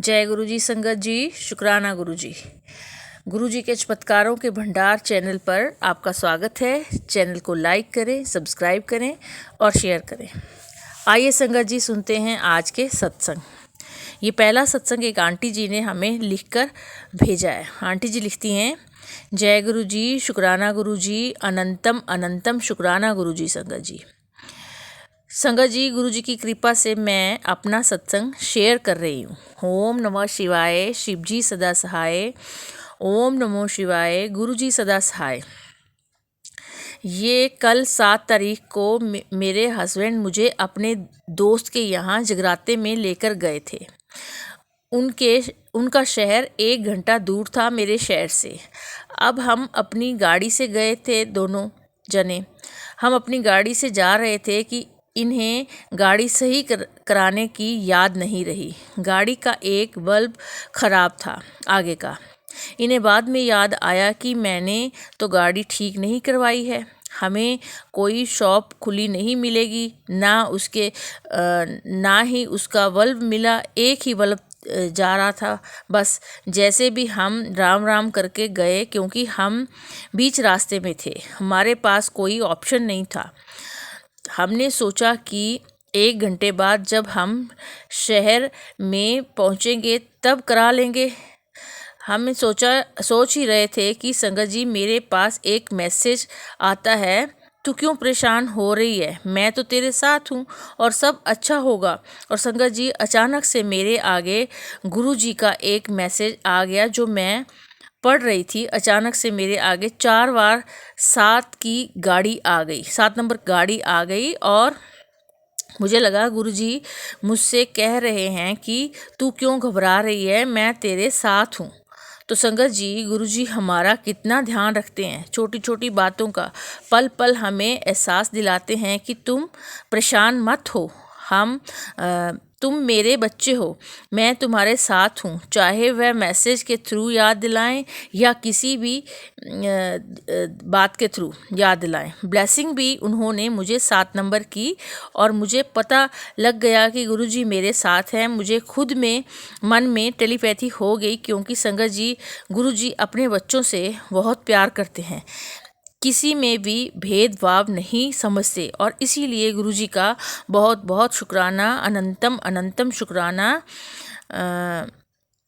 जय गुरु जी संगत जी, शुक्राना गुरु जी। गुरु जी के चमत्कारों के भंडार चैनल पर आपका स्वागत है। चैनल को लाइक करें, सब्सक्राइब करें और शेयर करें। आइए संगत जी सुनते हैं आज के सत्संग। ये पहला सत्संग एक आंटी जी ने हमें लिखकर भेजा है। आंटी जी लिखती हैं, जय गुरु जी, शुक्राना गुरु जी, अनंतम अनंतम शुक्राना गुरु जी संगत जी। संगत जी, गुरु जी की कृपा से मैं अपना सत्संग शेयर कर रही हूँ। ओम नमः शिवाय, शिव जी सदा सहाय। ओम नमो शिवाय, गुरु जी सदा सहाय। ये कल 7 तारीख को मेरे हस्बैंड मुझे अपने दोस्त के यहाँ जगराते में लेकर गए थे। उनका शहर 1 घंटा दूर था मेरे शहर से। अब हम अपनी गाड़ी से गए थे, दोनों जने। हम अपनी गाड़ी से जा रहे थे कि इन्हें गाड़ी सही कराने की याद नहीं रही। गाड़ी का एक बल्ब खराब था आगे का। इन्हें बाद में याद आया कि मैंने तो गाड़ी ठीक नहीं करवाई है। हमें कोई शॉप खुली नहीं मिलेगी, ना ही उसका बल्ब मिला। एक ही बल्ब जा रहा था बस। जैसे भी हम राम राम करके गए, क्योंकि हम बीच रास्ते में थे, हमारे पास कोई ऑप्शन नहीं था। हमने सोचा कि 1 घंटे बाद जब हम शहर में पहुंचेंगे तब करा लेंगे। हम सोच ही रहे थे कि संगत जी, मेरे पास एक मैसेज आता है, तू क्यों परेशान हो रही है, मैं तो तेरे साथ हूँ और सब अच्छा होगा। और संगत जी, अचानक से मेरे आगे गुरु जी का एक मैसेज आ गया जो मैं पढ़ रही थी। अचानक से मेरे आगे 4 बार 7 की गाड़ी आ गई, 7 नंबर गाड़ी आ गई और मुझे लगा गुरु जी मुझसे कह रहे हैं कि तू क्यों घबरा रही है, मैं तेरे साथ हूँ। तो संगत जी, गुरु जी हमारा कितना ध्यान रखते हैं। छोटी छोटी बातों का पल पल हमें एहसास दिलाते हैं कि तुम परेशान मत हो, तुम मेरे बच्चे हो, मैं तुम्हारे साथ हूँ। चाहे वह मैसेज के थ्रू याद दिलाएं या किसी भी बात के थ्रू याद दिलाएं। ब्लेसिंग भी उन्होंने मुझे 7 नंबर की और मुझे पता लग गया कि गुरुजी मेरे साथ हैं। मुझे खुद में मन में टेलीपैथी हो गई, क्योंकि संगत जी, गुरुजी अपने बच्चों से बहुत प्यार करते हैं, किसी में भी भेदभाव नहीं समझते। और इसीलिए गुरुजी का बहुत बहुत शुक्राना, अनंतम अनंतम शुक्राना।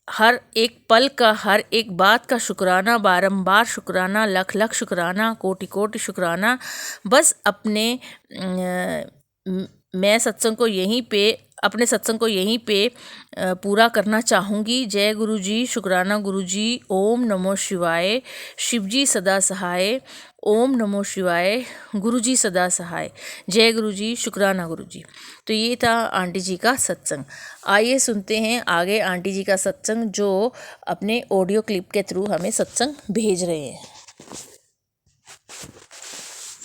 हर एक पल का, हर एक बात का शुक्राना, बारंबार शुक्राना, लख लख शुक्राना, कोटि कोटि शुक्राना। बस मैं अपने सत्संग को यहीं पे पूरा करना चाहूँगी। जय गुरु जी, शुक्राना गुरु जी। ओम नमो शिवाय, शिव जी सदा सहाय। ओम नमो शिवाय, गुरु जी सदा सहाय। जय गुरु जी, शुक्राना गुरु जी। तो ये था आंटी जी का सत्संग। आइए सुनते हैं आगे आंटी जी का सत्संग, जो अपने ऑडियो क्लिप के थ्रू हमें सत्संग भेज रहे हैं।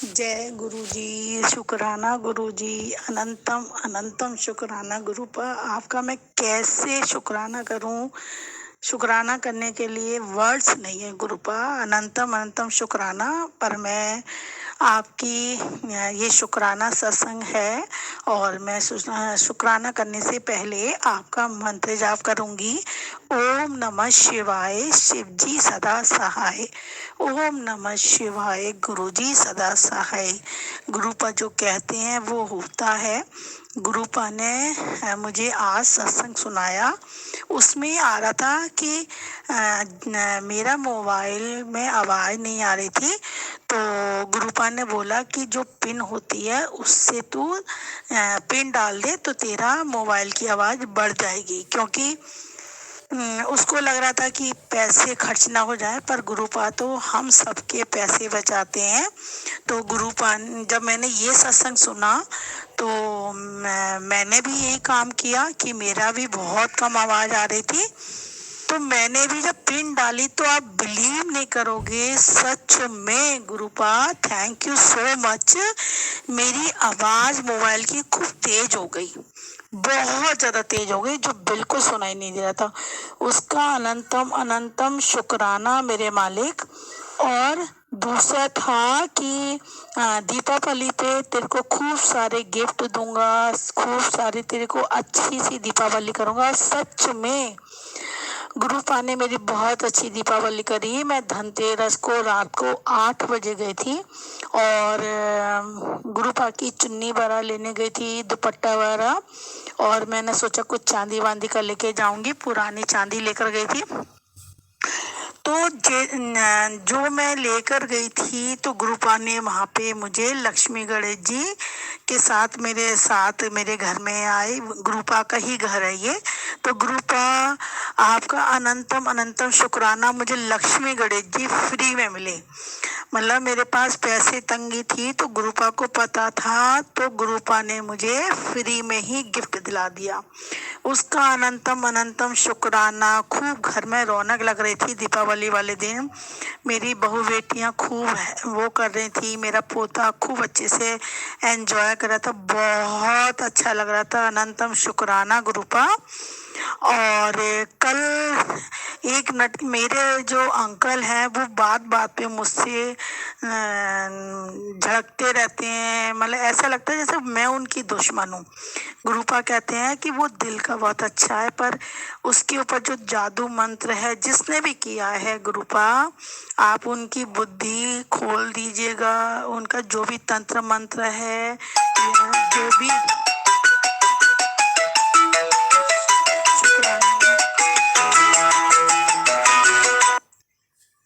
जय गुरु जी, शुक्राना गुरु जी, अनंतम अनंतम शुक्राना गुरु पर। आपका मैं कैसे शुक्राना करूं, शुक्राना करने के लिए वर्ड्स नहीं है गुरु पर। अनंतम अनंतम शुक्राना। पर मैं आपकी ये शुक्राना सत्संग है और मैं शुक्राना करने से पहले आपका मंत्र जाप करूंगी। ओम नमः शिवाय, शिव जी सदा सहाय। ओम नमः शिवाय, गुरु जी सदा सहाय। गुरुपा जो कहते हैं वो होता है। गुरुपा ने मुझे आज सत्संग सुनाया, उसमें आ रहा था कि मेरा मोबाइल में आवाज़ नहीं आ रही थी, तो गुरुपा ने बोला कि जो पिन होती है उससे तू पिन डाल दे तो तेरा मोबाइल की आवाज़ बढ़ जाएगी। क्योंकि उसको लग रहा था कि पैसे खर्च ना हो जाए, पर गुरुपा तो हम सबके पैसे बचाते हैं। तो गुरुपा, जब मैंने ये सत्संग सुना तो मैंने भी यही काम किया कि मेरा भी बहुत कम आवाज़ आ रही थी, तो मैंने भी जब पिन डाली तो आप बिलीव नहीं करोगे, सच में गुरुपा थैंक यू सो मच। मेरी आवाज़ मोबाइल की खूब तेज हो गई, बहुत ज़्यादा तेज हो गई, जो बिल्कुल सुनाई नहीं दे रहा था। उसका अनंतम अनंतम शुक्राना मेरे मालिक। और दूसरा था कि दीपावली पे तेरे को खूब सारे गिफ्ट दूंगा, खूब सारी तेरे को अच्छी सी दीपावली करूंगा। सच में गुरुपा ने मेरी बहुत अच्छी दीपावली करी। मैं धनतेरस को रात को 8 बजे गई थी और गुरुपा की चुन्नी वगैरह लेने गई थी, दुपट्टा वगैरह, और मैंने सोचा कुछ चांदी वांदी का लेके जाऊंगी, पुरानी चांदी लेकर गई थी। तो जो मैं लेकर गई थी तो गुरुपा ने वहाँ पे मुझे लक्ष्मी गणेश जी के साथ मेरे घर में आए। गुरुपा का ही घर है ये। तो गुरुपा, आपका अनंतम अनंतम शुक्राना, मुझे लक्ष्मी गणेश जी फ्री में मिले। मतलब मेरे पास पैसे तंगी थी तो गुरुपा को पता था, तो गुरुपा ने मुझे फ्री में ही गिफ्ट दिला दिया। उसका अनंतम अनंतम शुक्राना। खूब घर में रौनक लग रही थी दीपावली वाले दिन। मेरी बहू बेटियां खूब वो कर रही थी, मेरा पोता खूब अच्छे से एंजॉय कर रहा था, बहुत अच्छा लग रहा था। अनंतम शुक्राना गुरुपा। और कल एक नट मेरे जो अंकल हैं वो बात बात पे मुझसे झड़कते रहते हैं। मतलब ऐसा लगता है जैसे मैं उनकी दुश्मन हूँ। गुरुपा कहते हैं कि वो दिल का बहुत अच्छा है, पर उसके ऊपर जो जादू मंत्र है जिसने भी किया है, गुरुपा आप उनकी बुद्धि खोल दीजिएगा। उनका जो भी तंत्र मंत्र है या जो भी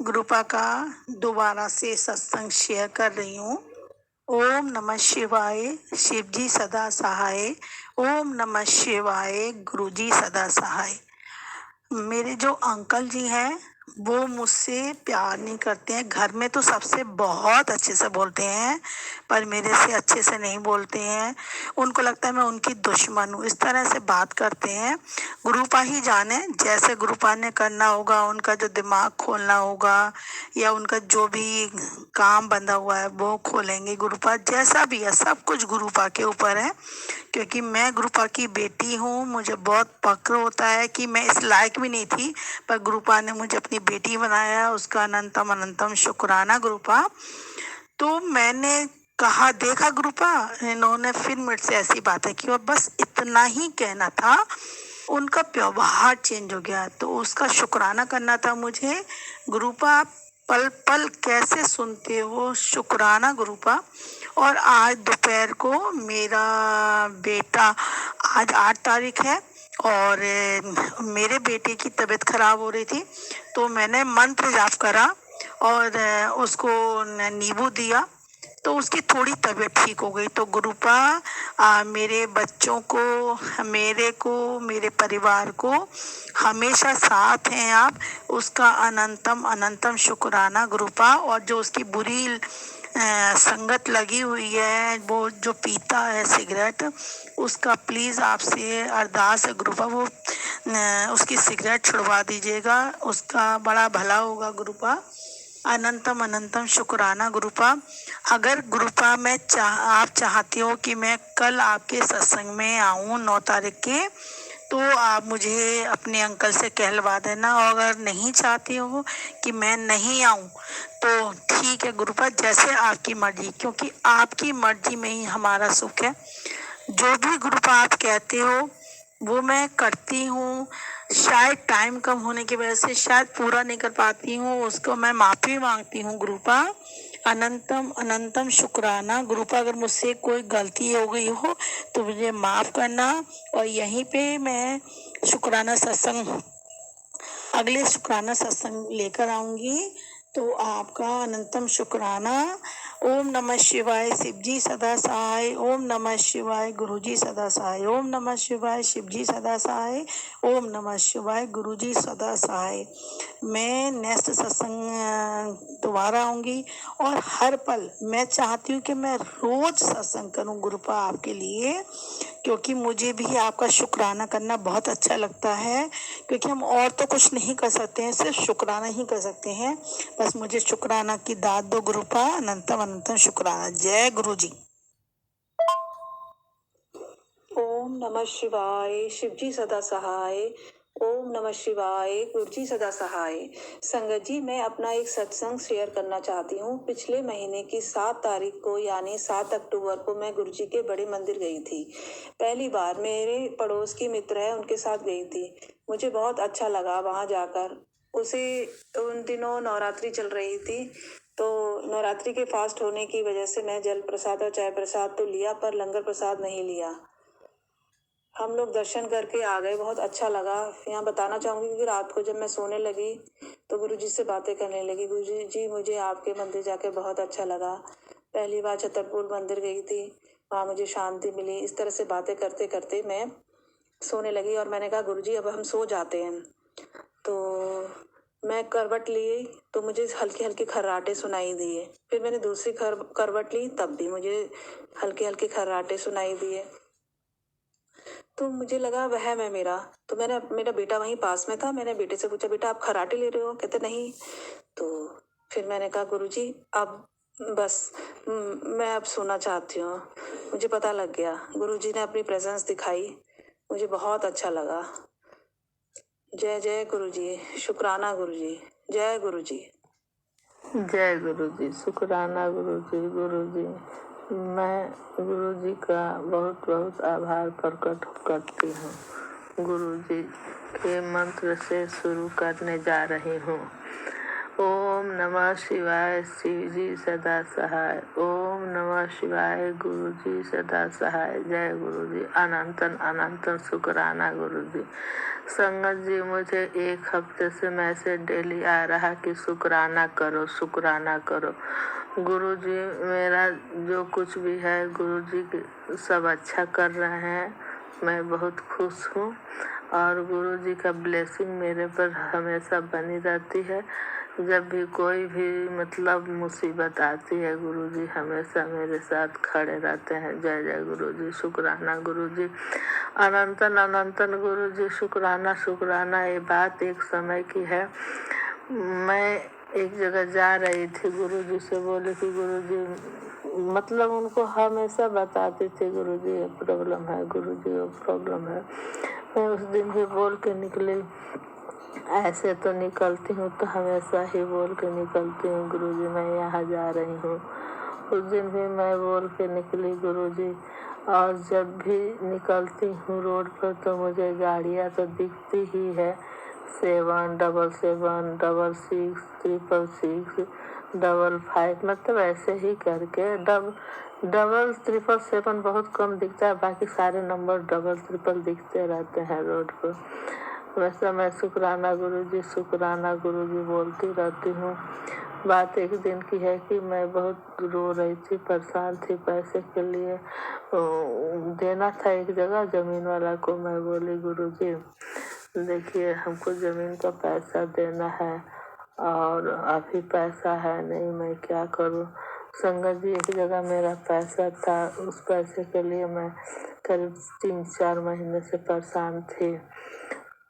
गुरुपा का दोबारा से सत्संग शेयर कर रही हूँ। ओम नमः शिवाय, शिव जी सदा सहाय। ओम नमः शिवाय, गुरु जी सदा सहाय। मेरे जो अंकल जी हैं वो मुझसे प्यार नहीं करते हैं। घर में तो सबसे बहुत अच्छे से बोलते हैं, पर मेरे से अच्छे से नहीं बोलते हैं। उनको लगता है मैं उनकी दुश्मन हूँ, इस तरह से बात करते हैं। गुरुपा ही जाने, जैसे गुरुपा ने करना होगा, उनका जो दिमाग खोलना होगा या उनका जो भी काम बंधा हुआ है वो खोलेंगे। गुरुपा जैसा भी है, सब कुछ गुरुपा के ऊपर है, क्योंकि मैं गुरुपा की बेटी हूँ। मुझे बहुत फक्र होता है कि मैं इस लायक भी नहीं थी, पर गुरुपा ने मुझे अपनी बेटी बनाया। उसका अनंतम अनंतम शुक्राना गुरुपा। तो मैंने कहा, देखा गुरुपा, इन्होंने फिर मुझसे ऐसी बातें की, और बस इतना ही कहना था। उनका व्यवहार चेंज हो गया, तो उसका शुक्राना करना था मुझे। गुरुपा पल पल कैसे सुनते हो शुक्राना गुरुपा। और आज दोपहर को मेरा बेटा, आज 8 तारीख है, और मेरे बेटे की तबीयत खराब हो रही थी, तो मैंने मंत्र जाप करा और उसको नींबू दिया, तो उसकी थोड़ी तबीयत ठीक हो गई। तो गुरुपा मेरे बच्चों को, मेरे परिवार को हमेशा साथ हैं आप। उसका अनंतम अनंतम शुक्राना गुरुपा। और जो उसकी बुरी संगत लगी हुई है, वो जो पीता है सिगरेट, उसका प्लीज आपसे अरदास है गुरुपा, वो उसकी सिगरेट छुड़वा दीजिएगा, उसका बड़ा भला होगा गुरुपा। अनंतम अनंतम शुक्राना गुरुपा। अगर गुरुपा आप चाहती हो कि मैं कल आपके सत्संग में आऊं 9 तारीख के, तो आप मुझे अपने अंकल से कहलवा देना। और अगर नहीं चाहती हो कि मैं नहीं आऊं तो ठीक है गुरुपा, जैसे आपकी मर्जी, क्योंकि आपकी मर्जी में ही हमारा सुख है। जो भी गुरुपा आप कहते हो वो मैं करती हूँ। शायद टाइम कम होने की वजह से शायद पूरा नहीं कर पाती हूँ, उसको मैं माफी मांगती हूँ गुरुपा। अनंतम अनंतम शुक्राना गुरुपा। अगर मुझसे कोई गलती हो गई हो तो मुझे माफ करना। और यहीं पे मैं शुक्राना सत्संग, अगले शुक्राना सत्संग लेकर आऊंगी। तो आपका अनंतम शुक्राना। ओम नमः शिवाय, शिव जी सदा सहाय। ओम नमः शिवाय, गुरु जी सदा सहाय। ओम नमः शिवाय, शिव जी सदा सहाय। ओम नमः शिवाय, गुरु जी सदा सहाय। मैं नेक्स्ट सत्संग दोबारा आऊंगी, और हर पल मैं चाहती हूँ कि मैं रोज सत्संग करूँ गुरुपा आपके लिए, क्योंकि मुझे भी आपका शुक्राना करना बहुत अच्छा लगता है। क्योंकि हम और तो कुछ नहीं कर सकते हैं, सिर्फ शुक्राना ही कर सकते हैं। बस मुझे शुक्राना की दाद दो गुरुपा। अनंतम अनंतम शुक्राना। जय गुरु जी। ओम नमः शिवाय, शिव जी सदा सहाय। ओम नमः शिवाय। गुरुजी सदा सहाय। संगत जी, मैं अपना एक सत्संग शेयर करना चाहती हूँ। पिछले महीने की 7 तारीख को यानी 7 अक्टूबर को मैं गुरुजी के बड़े मंदिर गई थी। पहली बार मेरे पड़ोस की मित्र है उनके साथ गई थी। मुझे बहुत अच्छा लगा वहाँ जाकर। उन दिनों नवरात्रि चल रही थी, तो नवरात्रि के फास्ट होने की वजह से मैं जल प्रसाद और चाय प्रसाद तो लिया, पर लंगर प्रसाद नहीं लिया। हम लोग दर्शन करके आ गए, बहुत अच्छा लगा। यहाँ बताना चाहूँगी कि रात को जब मैं सोने लगी तो गुरुजी से बातें करने लगी। गुरुजी जी, मुझे आपके मंदिर जाके बहुत अच्छा लगा। पहली बार छतरपुर मंदिर गई थी, वहाँ मुझे शांति मिली। इस तरह से बातें करते करते मैं सोने लगी और मैंने कहा गुरुजी अब हम सो जाते हैं। तो मैं करवट ली तो मुझे हल्के हल्के खर्राटे सुनाई दिए। फिर मैंने दूसरी करवट ली, तब भी मुझे हल्के हल्के खर्राटे सुनाई दिए। तो मुझे लगा वहम है मेरा। तो मेरा बेटा वहीं पास में था। मैंने बेटे से पूछा, बेटा आप खर्राटे ले रहे हो? कहते नहीं। तो फिर मैंने कहा गुरुजी अब बस मैं अब सोना चाहती हूँ। मुझे पता लग गया। गुरुजी ने अपनी प्रेजेंस दिखाई, मुझे बहुत अच्छा लगा। जय जय गुरुजी, शुक्राना गुरुजी, जय गुरुजी। जय गुरुजी, शुक्राना गुरुजी। गुरुजी, मैं गुरुजी का बहुत बहुत आभार प्रकट करती हूँ। गुरुजी के मंत्र से शुरू करने जा रही हूँ। ओम नमः शिवाय, शिवजी सदा सहाय। ओम नमः शिवाय, गुरुजी सदा सहाय। जय गुरुजी, अनंतन अनंतन शुक्राना गुरुजी। संगत जी, मुझे 1 हफ्ते से मैसेज डेली आ रहा कि शुक्राना करो, शुक्राना करो। गुरुजी मेरा जो कुछ भी है गुरुजी सब अच्छा कर रहे हैं। मैं बहुत खुश हूँ और गुरुजी का ब्लेसिंग मेरे पर हमेशा बनी रहती है। जब भी कोई भी मुसीबत आती है गुरुजी हमेशा मेरे साथ खड़े रहते हैं। जय जय गुरुजी, शुक्राना गुरुजी, अनंतन अनंतन गुरुजी, शुक्राना शुक्राना। ये बात एक समय की है। मैं एक जगह जा रही थी, गुरुजी से बोले कि गुरुजी उनको हमेशा बताती थी गुरुजी ये प्रॉब्लम है, गुरुजी वो प्रॉब्लम है। मैं उस दिन भी बोल के निकली। ऐसे तो निकलती हूँ तो हमेशा ही बोल के निकलती हूँ, गुरुजी मैं यहाँ जा रही हूँ। उस दिन भी मैं बोल के निकली गुरुजी। और जब भी निकलती हूँ रोड पर तो मुझे गाड़ियाँ तो दिखती ही है। 777 666 666 ऐसे ही करके डबल 777 बहुत कम दिखता है, बाकी सारे नंबर 333 दिखते रहते हैं रोड पर। वैसा मैं शुक्राना गुरुजी बोलती रहती हूँ। बात एक दिन की है कि मैं बहुत रो रही थी, परेशान थी पैसे के लिए। देना था एक जगह जमीन वाला को। मैं बोली गुरुजी देखिए हमको जमीन का पैसा देना है और अभी पैसा है नहीं, मैं क्या करूँ। संगत जी, एक जगह मेरा पैसा था, उस पैसे के लिए मैं करीब 3-4 महीने से परेशान थी।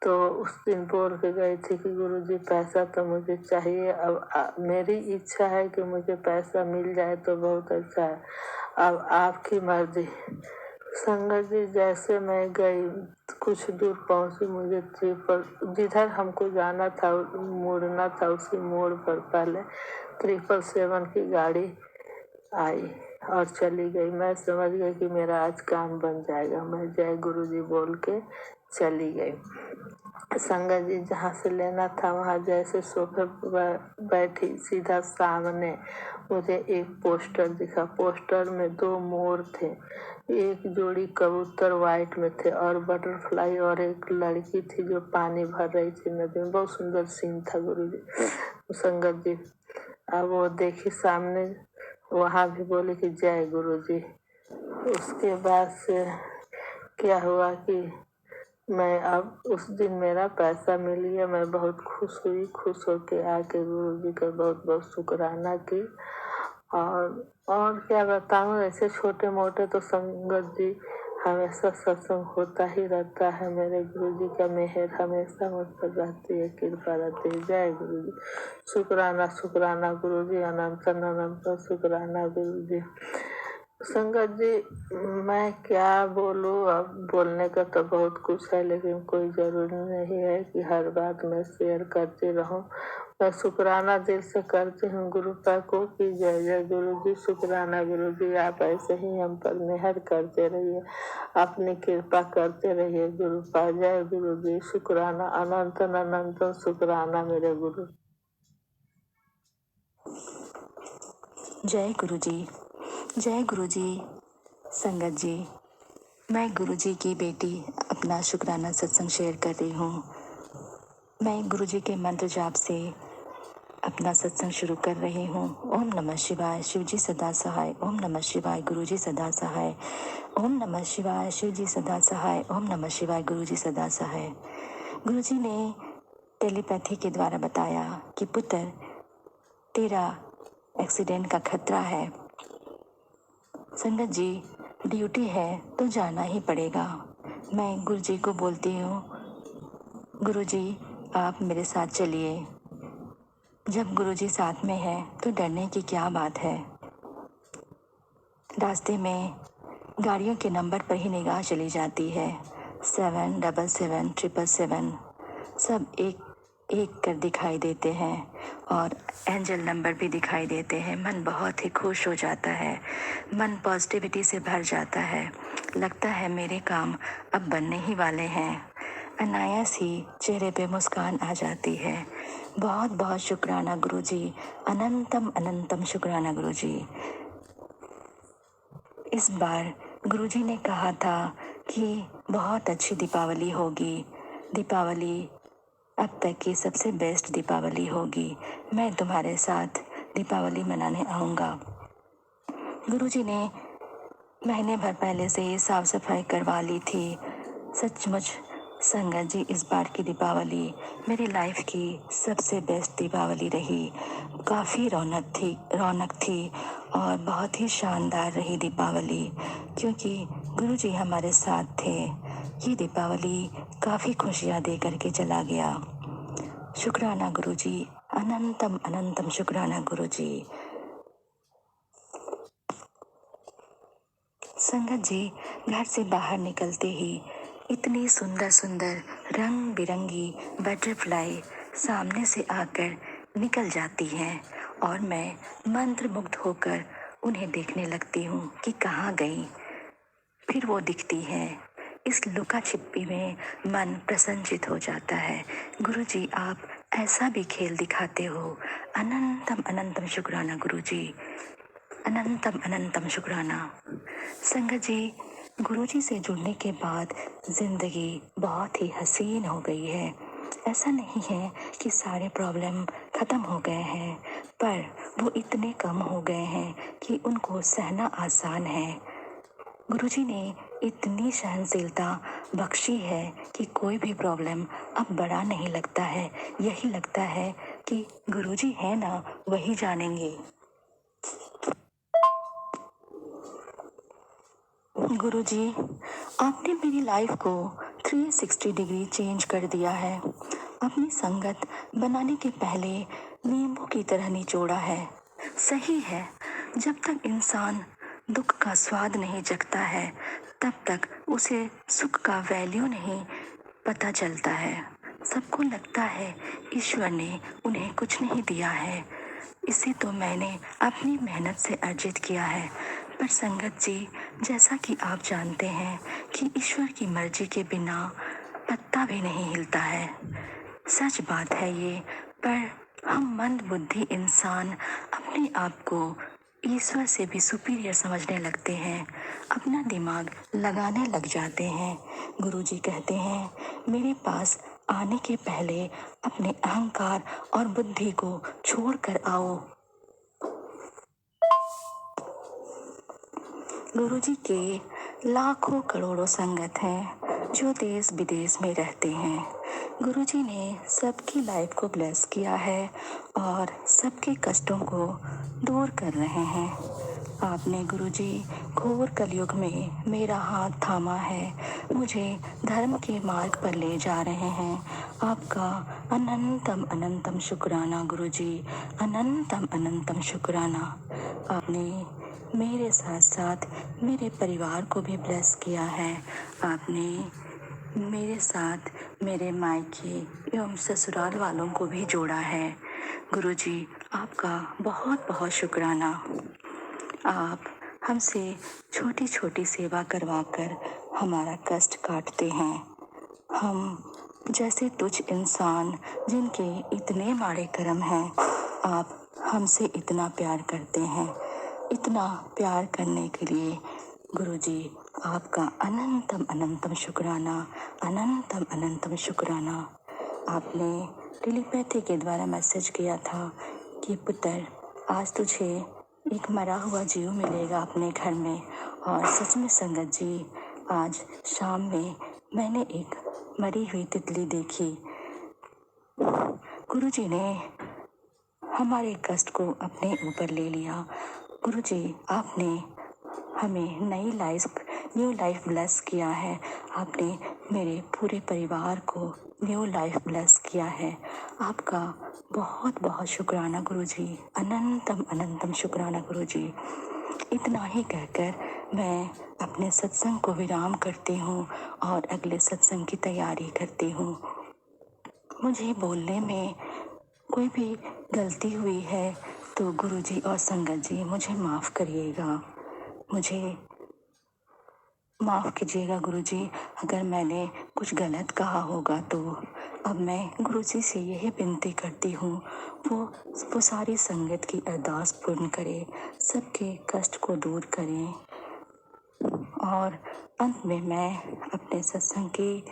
तो उस दिन बोल के गई थी कि गुरुजी पैसा तो मुझे चाहिए। अब मेरी इच्छा है कि मुझे पैसा मिल जाए तो बहुत अच्छा है, अब आपकी मर्जी। संगत जी, जैसे मैं गई कुछ दूर पहुंची, मुझे जिधर हमको जाना था मुड़ना था उसी मोड़ पर पहले 777 की गाड़ी आई और चली गई। मैं समझ गई कि मेरा आज काम बन जाएगा। मैं जय गुरुजी बोल के चली गई। संगत जी, जहाँ से लेना था वहाँ जैसे सोफे पर बैठी, सीधा सामने मुझे एक पोस्टर दिखा। पोस्टर में 2 मोर थे, एक जोड़ी कबूतर वाइट में थे और बटरफ्लाई, और एक लड़की थी जो पानी भर रही थी नदी में। बहुत सुंदर सीन था गुरुजी। संगत जी, अब वो देखी सामने, वहाँ भी बोले कि जय गुरुजी। उसके बाद से क्या हुआ कि मैं अब उस दिन मेरा पैसा मिल गया। मैं बहुत खुश हुई। खुश होके आके गुरुजी का बहुत बहुत शुक्राना की। और क्या बताऊँ, ऐसे छोटे मोटे तो संगत जी हमेशा सत्संग होता ही रहता है। मेरे गुरुजी का मेहर हमेशा मुझ पर रहती है, कृपा रहती है। जय गुरुजी, शुक्राना शुक्राना गुरुजी, अनंतन अनंतन शुक्राना गुरुजी। संगत जी, मैं क्या बोलूँ, अब बोलने का तो बहुत कुछ है, लेकिन कोई ज़रूरी नहीं है कि हर बात मैं शेयर करती रहूं। मैं शुक्राना दिल से करती हूँ गुरुपा को कि जय जय गुरु जी, शुक्राना गुरु जी, आप ऐसे ही हम पर मेहर करते रहिए, अपनी कृपा करते रहिए गुरुपा। जय गुरु जी, शुक्राना, अनंत अनंत शुक्राना मेरे गुरु। जय गुरु जी, जय गुरु जी। संगत जी, मैं गुरु जी की बेटी अपना शुक्राना सत्संग शेयर कर रही हूँ। मैं गुरु जी के मंत्र जाप से अपना सत्संग शुरू कर रही हूँ। ओम नमः शिवाय, शिव जी सदा सहाय। ओम नमः शिवाय, गुरु जी सदा सहाय। ओम नमः शिवाय, शिव जी सदा सहाय। ओम नमः शिवाय, गुरु जी सदा सहाय। गुरु जी ने टेलीपैथी के द्वारा बताया कि पुत्र, तेरा एक्सीडेंट का खतरा है। संगत जी, ड्यूटी है तो जाना ही पड़ेगा। मैं गुरु जी को बोलती हूँ, गुरु जी आप मेरे साथ चलिए। जब गुरु जी साथ में है तो डरने की क्या बात है। रास्ते में गाड़ियों के नंबर पर ही निगाह चली जाती है। 777 सब एक एक कर दिखाई देते हैं और एंजल नंबर भी दिखाई देते हैं। मन बहुत ही खुश हो जाता है, मन पॉजिटिविटी से भर जाता है। लगता है मेरे काम अब बनने ही वाले हैं। अनायास ही चेहरे पे मुस्कान आ जाती है। बहुत बहुत शुक्राना गुरु जी, अनंतम अनंतम शुक्राना गुरु जी। इस बार गुरुजी ने कहा था कि बहुत अच्छी दीपावली होगी। दीपावली अब तक की सबसे बेस्ट दीपावली होगी। मैं तुम्हारे साथ दीपावली मनाने आऊँगा। गुरुजी ने महीने भर पहले से ही साफ सफाई करवा ली थी। सचमुच संगत जी, इस बार की दीपावली मेरी लाइफ की सबसे बेस्ट दीपावली रही। काफ़ी रौनक थी और बहुत ही शानदार रही दीपावली, क्योंकि गुरुजी हमारे साथ थे। ये दीपावली काफ़ी खुशियाँ दे करके चला गया। शुक्राना गुरुजी, अनंतम अनंतम शुक्राना गुरुजी। संगत जी, घर से बाहर निकलते ही इतनी सुंदर सुंदर रंग बिरंगी बटरफ्लाई सामने से आकर निकल जाती हैं और मैं मंत्रमुग्ध होकर उन्हें देखने लगती हूँ कि कहाँ गई। फिर वो दिखती है। इस लुका छिपी में मन प्रसन्नचित हो जाता है। गुरुजी आप ऐसा भी खेल दिखाते हो। अनंतम अनंतम शुक्राना गुरुजी, अनंतम अनंतम शुक्राना। संगत जी, गुरुजी से जुड़ने के बाद ज़िंदगी बहुत ही हसीन हो गई है। ऐसा नहीं है कि सारे प्रॉब्लम ख़त्म हो गए हैं, पर वो इतने कम हो गए हैं कि उनको सहना आसान है। गुरुजी ने इतनी सहनशीलता बख्शी है कि कोई भी प्रॉब्लम अब बड़ा नहीं लगता है। यही लगता है कि गुरुजी है ना, वही जानेंगे। गुरुजी, आपने मेरी लाइफ को 360 डिग्री चेंज कर दिया है। अपनी संगत बनाने के पहले नींबू की तरह निचोड़ा है। सही है, जब तक इंसान दुख का स्वाद नहीं चखता है, तब तक उसे सुख का वैल्यू नहीं पता चलता है। सबको लगता है ईश्वर ने उन्हें कुछ नहीं दिया है, इसे तो मैंने अपनी मेहनत से अर्जित किया है। पर संगत जी, जैसा कि आप जानते हैं कि ईश्वर की मर्जी के बिना पत्ता भी नहीं हिलता है। सच बात है ये, पर हम मंद बुद्धि इंसान अपने आप को ईश्वर से भी सुपीरियर समझने लगते हैं, अपना दिमाग लगाने लग जाते हैं। गुरुजी कहते हैं, मेरे पास आने के पहले अपने अहंकार और बुद्धि को छोड़कर आओ। गुरुजी के लाखों करोड़ों संगत हैं जो देश विदेश में रहते हैं। गुरुजी ने सबकी लाइफ को ब्लेस किया है और सबके कष्टों को दूर कर रहे हैं। आपने गुरुजी घोर कलयुग में मेरा हाथ थामा है, मुझे धर्म के मार्ग पर ले जा रहे हैं। आपका अनंतम अनंतम शुक्राना गुरुजी, अनंतम अनंतम शुक्राना। आपने मेरे साथ साथ मेरे परिवार को भी ब्लेस किया है। आपने मेरे साथ मेरे मायके एवं ससुराल वालों को भी जोड़ा है। गुरुजी, आपका बहुत बहुत शुक्राना। आप हमसे छोटी छोटी सेवा करवाकर हमारा कष्ट काटते हैं। हम जैसे तुच्छ इंसान जिनके इतने माड़े कर्म हैं, आप हमसे इतना प्यार करते हैं। इतना प्यार करने के लिए गुरुजी आपका अनंतम अनंतम शुक्राना, अनंतम अनंतम शुक्राना। आपने टेलीपैथी के द्वारा मैसेज किया था कि पुत्र, आज तुझे एक मरा हुआ जीव मिलेगा अपने घर में। और सच में संगत जी, आज शाम में मैंने एक मरी हुई तितली देखी। गुरुजी ने हमारे कष्ट को अपने ऊपर ले लिया। गुरुजी, आपने हमें न्यू लाइफ ब्लेस किया है। आपने मेरे पूरे परिवार को न्यू लाइफ ब्लेस किया है। आपका बहुत बहुत शुक्राना गुरुजी, अनंतम अनंतम शुक्राना गुरुजी। इतना ही कहकर मैं अपने सत्संग को विराम करती हूँ और अगले सत्संग की तैयारी करती हूँ। मुझे बोलने में कोई भी गलती हुई है तो गुरुजी और संगत जी मुझे माफ़ करिएगा। मुझे माफ़ कीजिएगा गुरुजी, अगर मैंने कुछ गलत कहा होगा तो। अब मैं गुरुजी से यही विनती करती हूँ, वो सारी संगत की अरदास पूर्ण करे, सबके कष्ट को दूर करें। और अंत में मैं अपने सत्संग की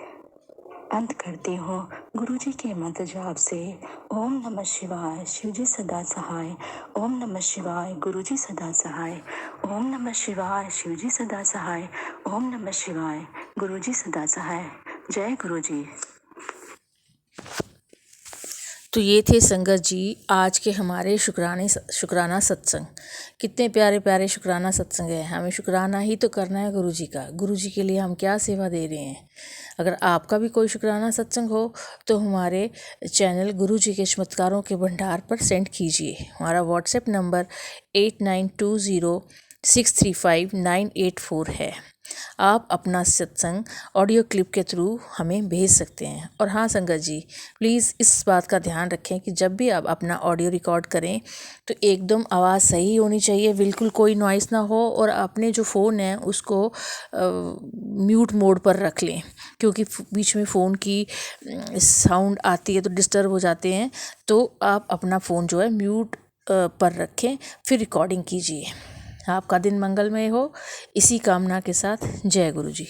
अंत करती हूँ गुरुजी के मंत्र जाप से। ओम नमः शिवाय, शिवजी सदा सहाय। ओम नमः शिवाय, गुरुजी सदा सहाय। ओम नमः शिवाय, शिवजी सदा सहाय। ओम नमः शिवाय, गुरुजी सदा सहाय। जय गुरुजी। तो ये थे संगत जी आज के हमारे शुक्राना सत्संग। कितने प्यारे प्यारे शुक्राना सत्संग है। हमें शुक्राना ही तो करना है गुरु जी का। गुरु जी के लिए हम क्या सेवा दे रहे हैं। अगर आपका भी कोई शुक्राना सत्संग हो तो हमारे चैनल गुरु जी के चमत्कारों के भंडार पर सेंड कीजिए। हमारा व्हाट्सएप नंबर 8920635984 है। आप अपना सत्संग ऑडियो क्लिप के थ्रू हमें भेज सकते हैं। और हाँ संगत जी, प्लीज़ इस बात का ध्यान रखें कि जब भी आप अपना ऑडियो रिकॉर्ड करें तो एकदम आवाज़ सही होनी चाहिए, बिल्कुल कोई नॉइस ना हो। और अपने जो फ़ोन है उसको म्यूट मोड पर रख लें, क्योंकि बीच में फ़ोन की साउंड आती है तो डिस्टर्ब हो जाते हैं। तो आप अपना फ़ोन जो है म्यूट पर रखें, फिर रिकॉर्डिंग कीजिए। आपका दिन मंगलमय हो, इसी कामना के साथ जय गुरु जी।